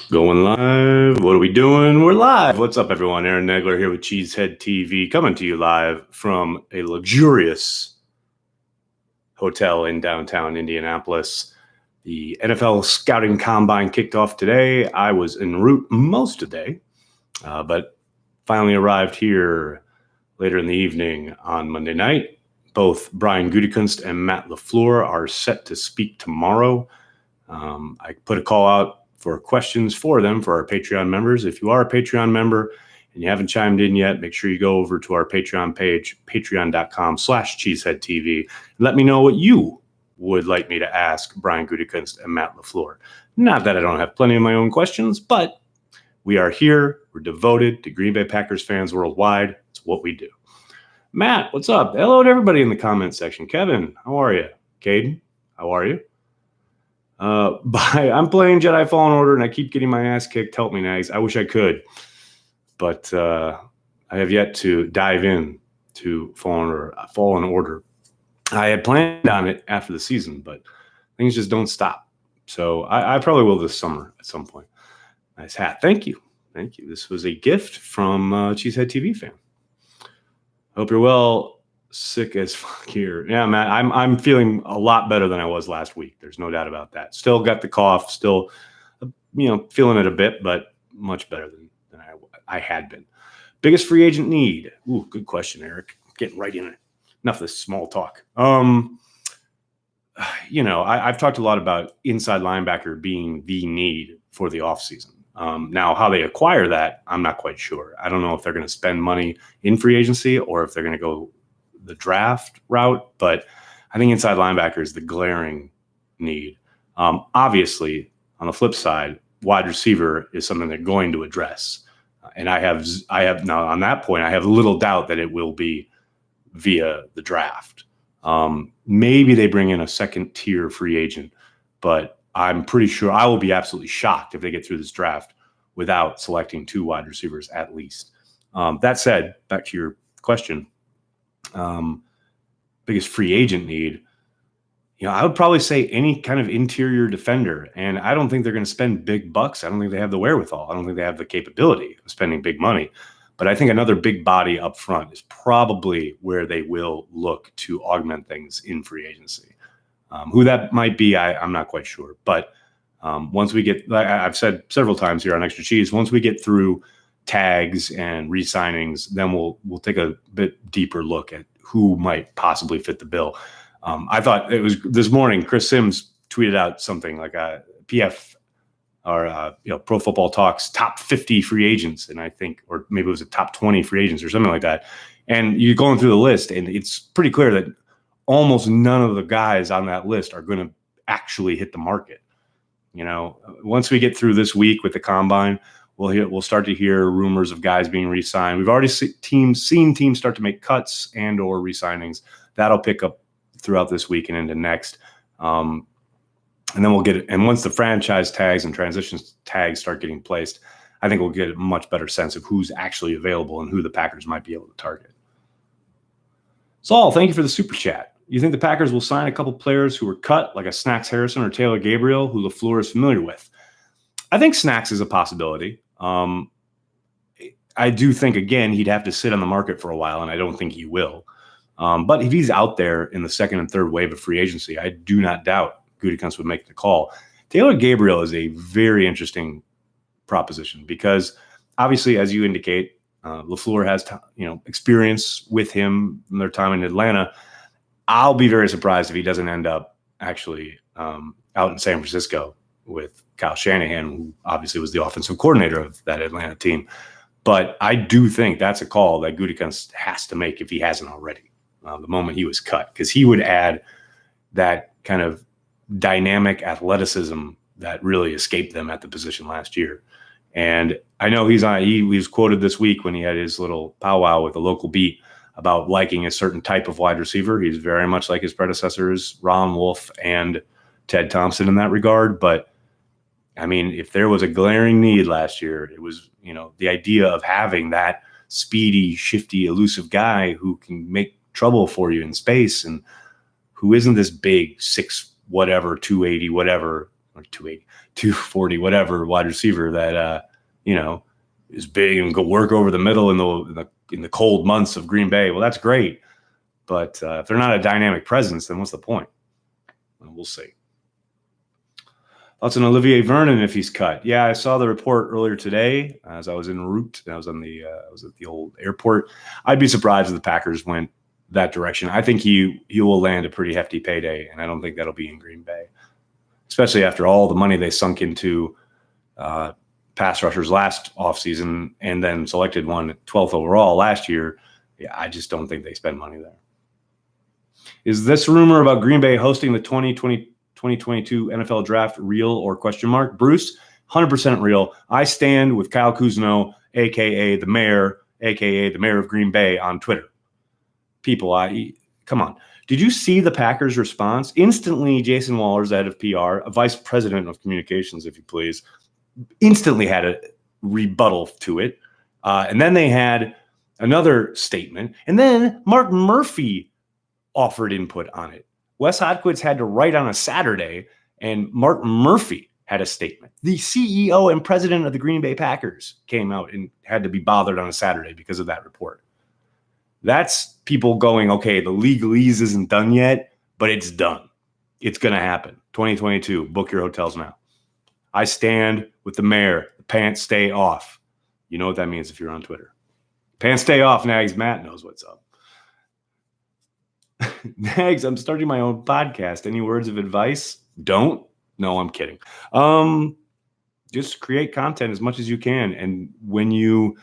Going live. What are we doing? We're live. What's up, everyone? Aaron Negler here with Cheesehead TV, coming to you live from a luxurious hotel in downtown Indianapolis. The NFL Scouting Combine kicked off today. I was en route most of the day, but finally arrived here later in the evening on Monday night. Both Brian Gutekunst and Matt LaFleur are set to speak tomorrow. I put a call out for questions for them for our Patreon members. If you are a Patreon member and you haven't chimed in yet, make sure you go over to our Patreon page, patreon.com/cheeseheadtv, and let me know what you would like me to ask Brian Gutekunst and Matt LaFleur. Not that I don't have plenty of my own questions, but we are here. We're devoted to Green Bay Packers fans worldwide. It's what we do. Matt, what's up? Hello to everybody in the comments section. Kevin, how are you? Caden, how are you? I'm playing Jedi Fallen Order, and I keep getting my ass kicked. Help me, Nags. I wish I could, but I have yet to dive in to Fallen Order. I had planned on it after the season, but things just don't stop. So I probably will this summer at some point. Nice hat. Thank you. Thank you. This was a gift from Cheesehead TV fan. Hope you're well. Sick as fuck here. Yeah, Matt, I'm feeling a lot better than I was last week. There's no doubt about that. Still got the cough, still, feeling it a bit, but much better than I had been. Biggest free agent need? Ooh, good question, Eric. Getting right in it. Enough of this small talk. I've talked a lot about inside linebacker being the need for the offseason. Now, how they acquire that, I'm not quite sure. I don't know if they're going to spend money in free agency or if they're going to go the draft route, but I think inside linebacker is the glaring need. Obviously, on the flip side, wide receiver is something they're going to address. And I have now on that point, I have little doubt that it will be via the draft. Maybe they bring in a second tier free agent, but I'm pretty sure I will be absolutely shocked if they get through this draft without selecting two wide receivers at least. That said, back to your question, biggest free agent need, I would probably say any kind of interior defender. And I don't think they're going to spend big bucks. I don't think they have the wherewithal. I don't think they have the capability of spending big money. But I think another big body up front is probably where they will look to augment things in free agency. Who that might be, I'm not quite sure. But once we get, like I've said several times here on Extra Cheese, once we get through tags and re-signings, then we'll take a bit deeper look at who might possibly fit the bill. I thought it was this morning, Chris Sims tweeted out something like a PF or Pro Football Talks top 50 free agents, and I think, or maybe it was a top 20 free agents or something like that. And you're going through the list, and it's pretty clear that almost none of the guys on that list are going to actually hit the market. Once we get through this week with the combine, we'll start to hear rumors of guys being re-signed. We've already seen teams start to make cuts and or re-signings. That'll pick up throughout this week and into next. And then we'll get it. And once the franchise tags and transition tags start getting placed, I think we'll get a much better sense of who's actually available and who the Packers might be able to target. Saul, thank you for the super chat. You think the Packers will sign a couple players who were cut, like a Snacks Harrison or Taylor Gabriel, who LaFleur is familiar with? I think Snacks is a possibility. I do think, again, he'd have to sit on the market for a while, and I don't think he will. But if he's out there in the second and third wave of free agency, I do not doubt Gutekunst would make the call. Taylor Gabriel is a very interesting proposition because, obviously, as you indicate, LaFleur has experience with him in their time in Atlanta. I'll be very surprised if he doesn't end up actually out in San Francisco with Kyle Shanahan, who obviously was the offensive coordinator of that Atlanta team. But I do think that's a call that Gutekunst has to make if he hasn't already, the moment he was cut, because he would add that kind of dynamic athleticism that really escaped them at the position last year. And I know he was quoted this week when he had his little powwow with the local beat about liking a certain type of wide receiver. He's very much like his predecessors, Ron Wolf and Ted Thompson in that regard. But I mean, if there was a glaring need last year, it was, the idea of having that speedy, shifty, elusive guy who can make trouble for you in space and who isn't this big 6 whatever, 280, whatever, or 280, 240, whatever wide receiver that, is big and go work over the middle in the cold months of Green Bay. Well, that's great. But if they're not a dynamic presence, then what's the point? Well, we'll see. Thoughts on Olivier Vernon if he's cut? Yeah, I saw the report earlier today as I was en route. I was at the old airport. I'd be surprised if the Packers went that direction. I think he will land a pretty hefty payday, and I don't think that'll be in Green Bay, especially after all the money they sunk into pass rushers last offseason and then selected one at 12th overall last year. Yeah, I just don't think they spend money there. Is this rumor about Green Bay hosting the 2022 NFL draft real or question mark? Bruce, 100% real. I stand with Kyle Kuzno, a.k.a. the mayor of Green Bay on Twitter. People, come on. Did you see the Packers' response? Instantly, Jason Wallers, the head of PR, a vice president of communications, if you please, instantly had a rebuttal to it. And then they had another statement. And then Mark Murphy offered input on it. Wes Hodkowitz had to write on a Saturday, and Mark Murphy had a statement. The CEO and president of the Green Bay Packers came out and had to be bothered on a Saturday because of that report. That's people going, okay, the legalese isn't done yet, but it's done. It's going to happen. 2022, book your hotels now. I stand with the mayor. The pants stay off. You know what that means if you're on Twitter. Pants stay off, Nags. Matt knows what's up. Nags, I'm starting my own podcast. Any words of advice? Don't. No, I'm kidding. Just create content as much as you can. And when you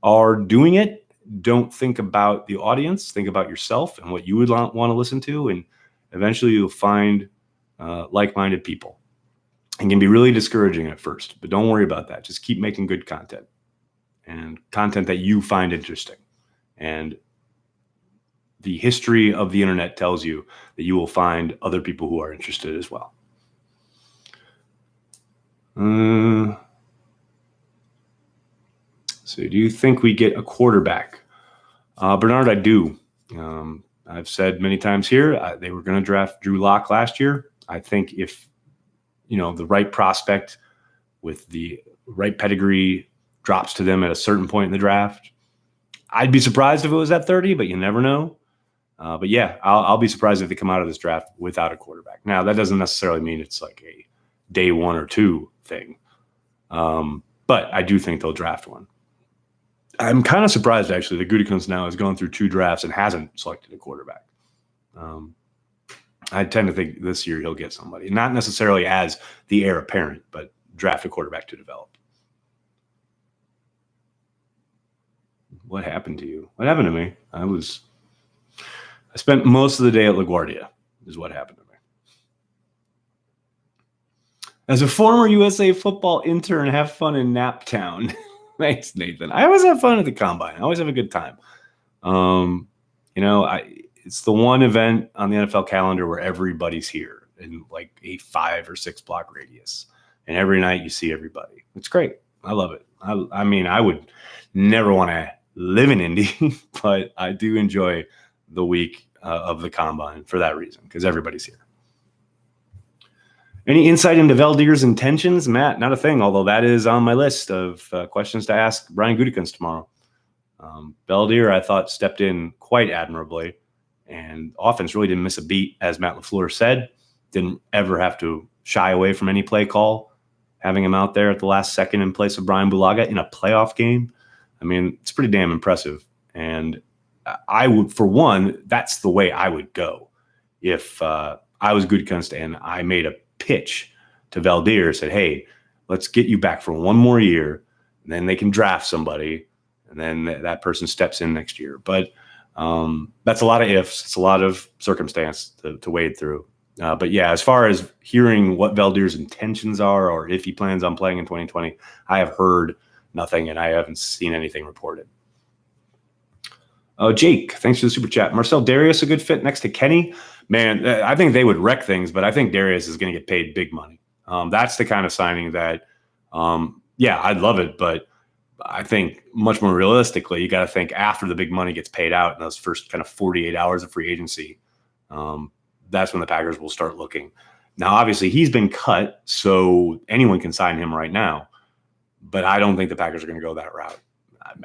are doing it, don't think about the audience. Think about yourself and what you would want to listen to. And eventually you'll find like-minded people. It can be really discouraging at first, but don't worry about that. Just keep making good content and content that you find interesting. And the history of the internet tells you that you will find other people who are interested as well. So do you think we get a quarterback? Bernard, I do. I've said many times here, they were going to draft Drew Lock last year. I think if, the right prospect with the right pedigree drops to them at a certain point in the draft, I'd be surprised if it was at 30, but you never know. But yeah, I'll be surprised if they come out of this draft without a quarterback. Now, that doesn't necessarily mean it's like a day 1 or 2 thing. But I do think they'll draft one. I'm kind of surprised, actually, that Gutekunst now has gone through 2 drafts and hasn't selected a quarterback. I tend to think this year he'll get somebody, not necessarily as the heir apparent, but draft a quarterback to develop. What happened to you? What happened to me? I spent most of the day at LaGuardia is what happened to me. As a former USA football intern, have fun in Naptown. Thanks, Nathan. I always have fun at the Combine. I always have a good time. It's the one event on the NFL calendar where everybody's here in like a 5 or 6 block radius. And every night you see everybody. It's great. I love it. I mean, I would never want to live in Indy, but I do enjoy the week of the Combine for that reason, because everybody's here. Any insight into Valdir's intentions? Matt, not a thing, although that is on my list of questions to ask Brian Gutekunst tomorrow. Valdir, I thought, stepped in quite admirably, and offense really didn't miss a beat, as Matt LaFleur said. Didn't ever have to shy away from any play call, having him out there at the last second in place of Brian Bulaga in a playoff game. I mean, it's pretty damn impressive. And I would, for one, that's the way I would go. If I was Gutekunst and I made a pitch to Valdir, said, hey, let's get you back for one more year, and then they can draft somebody, and then that person steps in next year. But that's a lot of ifs. It's a lot of circumstance to wade through. But yeah, as far as hearing what Valdir's intentions are or if he plans on playing in 2020, I have heard nothing, and I haven't seen anything reported. Jake, thanks for the super chat. Marcel Darius, a good fit next to Kenny. Man, I think they would wreck things, but I think Darius is going to get paid big money. That's the kind of signing that, I'd love it, but I think much more realistically, you got to think after the big money gets paid out in those first kind of 48 hours of free agency, that's when the Packers will start looking Now, obviously, he's been cut, so anyone can sign him right now. But I don't think the Packers are going to go that route.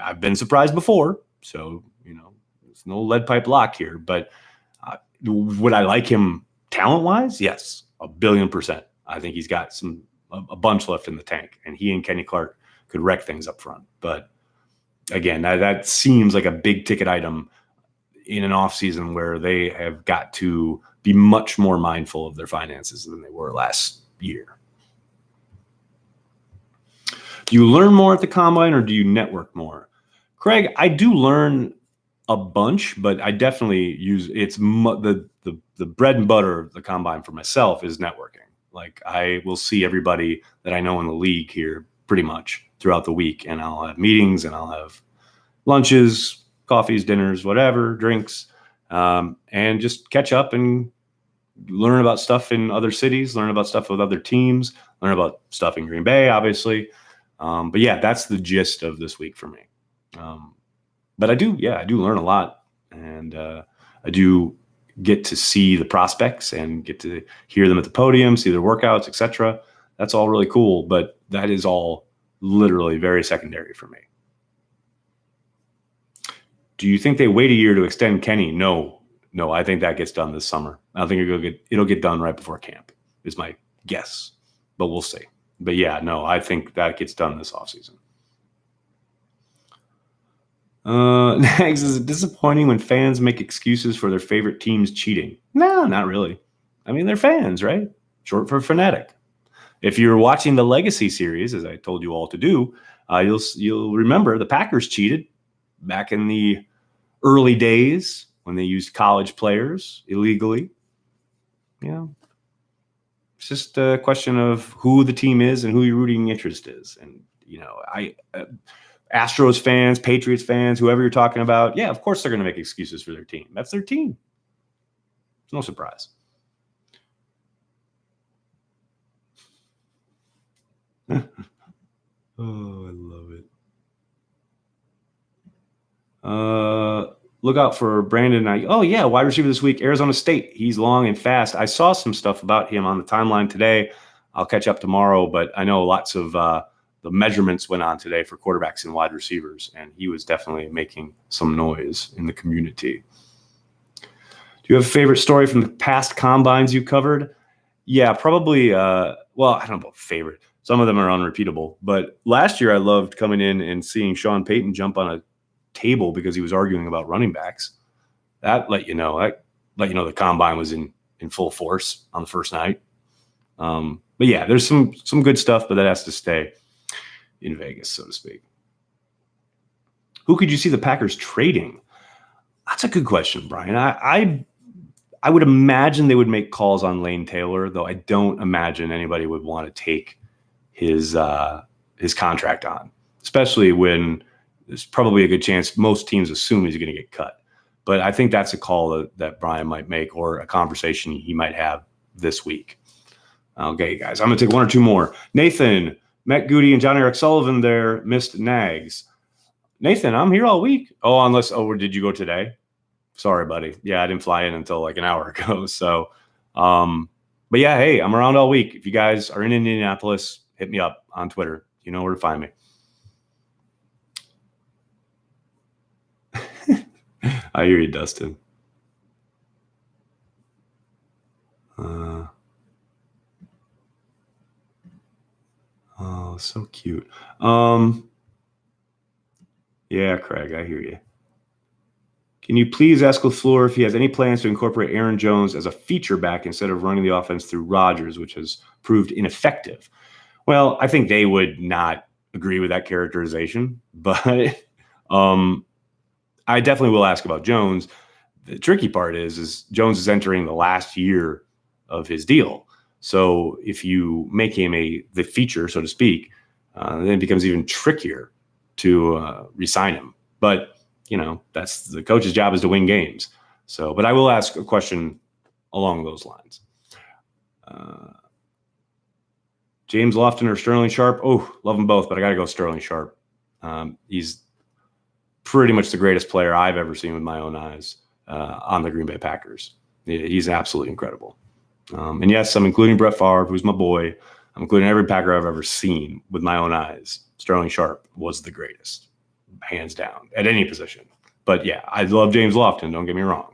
I've been surprised before, so there's no lead pipe lock here. But would I like him talent-wise? Yes, 1,000,000,000%. I think he's got a bunch left in the tank, and he and Kenny Clark could wreck things up front. But again, that seems like a big ticket item in an offseason where they have got to be much more mindful of their finances than they were last year. Do you learn more at the combine or do you network more? Craig, I do learn a bunch, but I definitely use the bread and butter of the combine for myself is networking. Like I will see everybody that I know in the league here pretty much throughout the week, and I'll have meetings and I'll have lunches, coffees, dinners, whatever, drinks, and just catch up and learn about stuff in other cities, learn about stuff with other teams, learn about stuff in Green Bay, obviously. But yeah, that's the gist of this week for me. But I do learn a lot, and I do get to see the prospects and get to hear them at the podium, see their workouts, etc. That's all really cool, but that is all literally very secondary for me. Do you think they wait a year to extend Kenny? No, I think that gets done this summer. I think it'll get done right before camp is my guess, but we'll see. But yeah, no, I think that gets done this offseason. Next, is it disappointing when fans make excuses for their favorite teams cheating? No, not really. I mean, they're fans, right? Short for fanatic. If you're watching the Legacy series, as I told you all to do, you'll remember the Packers cheated back in the early days when they used college players illegally. It's just a question of who the team is and who your rooting interest is. And, Astros fans, Patriots fans, whoever you're talking about, yeah, of course they're going to make excuses for their team. That's their team. It's no surprise. Oh, I love it. Look out for Brandon. Oh, yeah, wide receiver this week, Arizona State. He's long and fast. I saw some stuff about him on the timeline today. I'll catch up tomorrow, but I know lots of the measurements went on today for quarterbacks and wide receivers, and he was definitely making some noise in the community. Do you have a favorite story from the past combines you covered? Yeah, probably. I don't know about favorite. Some of them are unrepeatable. But last year I loved coming in and seeing Sean Payton jump on a table because he was arguing about running backs. That let you know the combine was in full force on the first night. But yeah, there's some good stuff, but that has to stay in Vegas, so to speak. Who could you see the Packers trading? That's a good question, Brian. I would imagine they would make calls on Lane Taylor, though I don't imagine anybody would want to take his contract on, especially when there's probably a good chance most teams assume he's going to get cut. But I think that's a call that Brian might make, or a conversation he might have this week. Okay, guys, I'm going to take one or two more. Nathan, Matt Goody, and John Eric Sullivan there missed nags. Nathan, I'm here all week. Did you go today? Sorry, buddy. Yeah, I didn't fly in until like an hour ago. So, but yeah, hey, I'm around all week. If you guys are in Indianapolis, hit me up on Twitter. You know where to find me. I hear you, Dustin. Oh, so cute. Yeah, Craig, I hear you. Can you please ask LaFleur if he has any plans to incorporate Aaron Jones as a feature back instead of running the offense through Rodgers, which has proved ineffective? Well, I think they would not agree with that characterization, but I definitely will ask about Jones. The tricky part is Jones is entering the last year of his deal. So if you make him the feature, so to speak, then it becomes even trickier to re-sign him. But, that's the coach's job, is to win games. So, but I will ask a question along those lines. James Lofton or Sterling Sharp? Oh, love them both, but I got to go Sterling Sharp. He's pretty much the greatest player I've ever seen with my own eyes on the Green Bay Packers. He's absolutely incredible. And yes, I'm including Brett Favre, who's my boy. I'm including every Packer I've ever seen with my own eyes. Sterling Sharp was the greatest, hands down, at any position. But yeah, I love James Lofton. Don't get me wrong.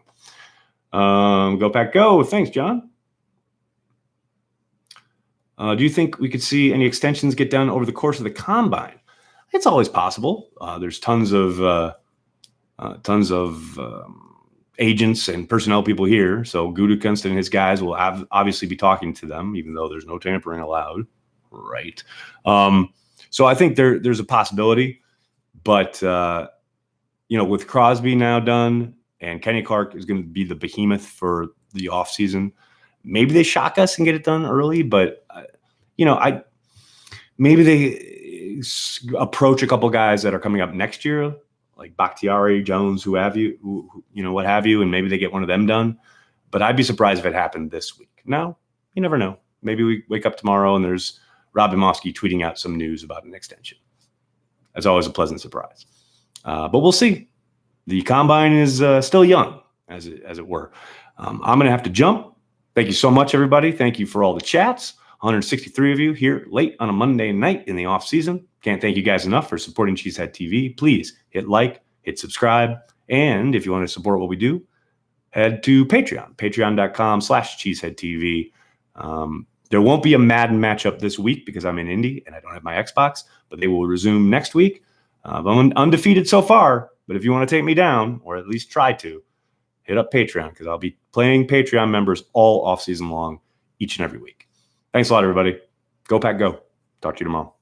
Go Pack Go. Thanks, John. Do you think we could see any extensions get done over the course of the combine? It's always possible. There's tons of agents and personnel people here. So Gutekunst and his guys will obviously be talking to them, even though there's no tampering allowed. Right. So I think there's a possibility, but with Crosby now done and Kenny Clark is going to be the behemoth for the offseason, maybe they shock us and get it done early, but maybe they approach a couple guys that are coming up next year, like Bakhtiari, Jones, what have you, and maybe they get one of them done. But I'd be surprised if it happened this week. Now, you never know. Maybe we wake up tomorrow and there's Rob Demovsky tweeting out some news about an extension. That's always a pleasant surprise. But we'll see. The combine is still young, as it were. I'm going to have to jump. Thank you so much, everybody. Thank you for all the chats. 163 of you here late on a Monday night in the off season. Can't thank you guys enough for supporting Cheesehead TV. Please hit like, hit subscribe. And if you want to support what we do, head to Patreon, patreon.com/CheeseheadTV. There won't be a Madden matchup this week because I'm in Indy and I don't have my Xbox, but they will resume next week. I'm undefeated so far, but if you want to take me down, or at least try to, hit up Patreon because I'll be playing Patreon members all off season long, each and every week. Thanks a lot, everybody. Go Pack Go. Talk to you tomorrow.